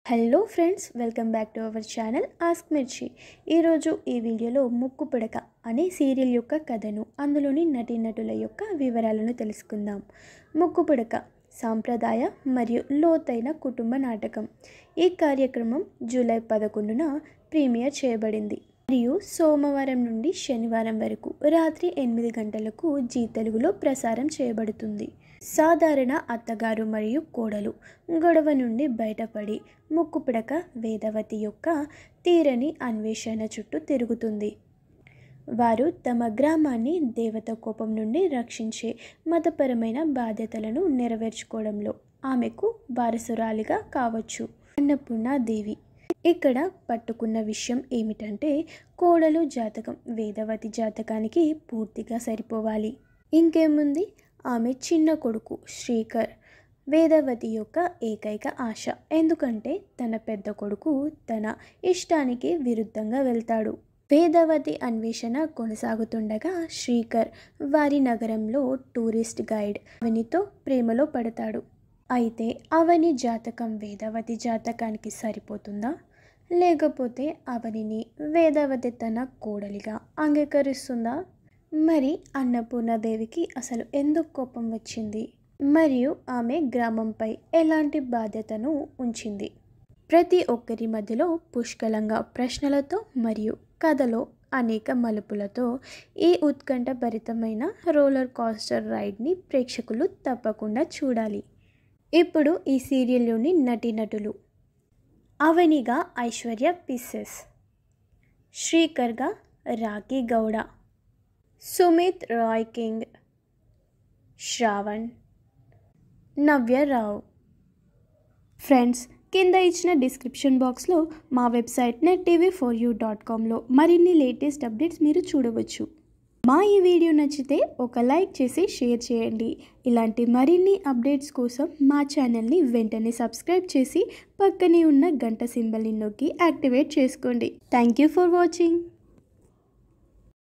Hello friends, welcome back to our channel ask మిర్చి. ఈరోజు ఈ వీడియోలో ముక్కు పుడక అనే సీరియల్ యొక్క కథను, అందులోని నటీనటుల యొక్క వివరాలను తెలుసుకుందాం. ముక్కు పుడక సాంప్రదాయ మరియు లోతైన కుటుంబ నాటకం. ఈ కార్యక్రమం జూలై 11న ప్రీమియర్ చేయబడింది మరియు సోమవారం నుండి శనివారం వరకు రాత్రి 8 గంటలకు జీ తెలుగులో ప్రసారం చేయబడుతుంది. సాధారణ అత్తగారు మరియు కోడలు గొడవ నుండి బయటపడి ముక్కు పుడక వేదవతి యొక్క తీరని అన్వేషణ చుట్టూ తిరుగుతుంది. వారు తమ గ్రామాన్ని దేవత కోపం నుండి రక్షించే మతపరమైన బాధ్యతలను నెరవేర్చుకోవడంలో ఆమెకు వారసురాలిగా కావచ్చు. అన్నపూర్ణాదేవి ఇక్కడ పట్టుకున్న విషయం ఏమిటంటే, కోడలు జాతకం వేదవతి జాతకానికి పూర్తిగా సరిపోవాలి. ఇంకేముంది, ఆమె చిన్న కొడుకు శ్రీకర్ వేదవతి యొక్క ఏకైక ఆశ. ఎందుకంటే తన పెద్ద కొడుకు తన ఇష్టానికి విరుద్ధంగా వెళ్తాడు. వేదవతి అన్వేషణ కొనసాగుతుండగా శ్రీకర్ వారి నగరంలో టూరిస్ట్ గైడ్ అవనితో ప్రేమలో పడతాడు. అయితే అవని జాతకం వేదవతి జాతకానికి సరిపోతుందా, లేకపోతే అవనిని వేదవతి తన కోడలిగా అంగీకరిస్తుందా? మరి అన్నపూర్ణాదేవికి అసలు ఎందుకు కోపం వచ్చింది మరియు ఆమె గ్రామంపై ఎలాంటి బాధ్యతను ఉంచింది? ప్రతి ఒక్కరి మధ్యలో పుష్కలంగా ప్రశ్నలతో మరియు కథలో అనేక మలుపులతో ఈ ఉత్కంఠభరితమైన రోలర్ కోస్టర్ రైడ్ని ప్రేక్షకులు తప్పకుండా చూడాలి. ఇప్పుడు ఈ సీరియల్లోని నటీనటులు: అవనిగా ఐశ్వర్య పిసెస్, శ్రీకర్గా రాఖీ గౌడ, సుమిత్ రాయ్ కింగ్, శ్రావణ్, నవ్య రావు. ఫ్రెండ్స్, కింద ఇచ్చిన డిస్క్రిప్షన్ బాక్స్లో మా వెబ్సైట్ nettv4u.comలో మరిన్ని లేటెస్ట్ అప్డేట్స్ మీరు చూడవచ్చు. మా ఈ వీడియో నచ్చితే ఒక లైక్ చేసి షేర్ చేయండి. ఇలాంటి మరిన్ని అప్డేట్స్ కోసం మా ఛానల్ని వెంటనే సబ్స్క్రైబ్ చేసి పక్కనే ఉన్న గంట సింబల్ని నొక్కి యాక్టివేట్ చేసుకోండి. Thank you for watching.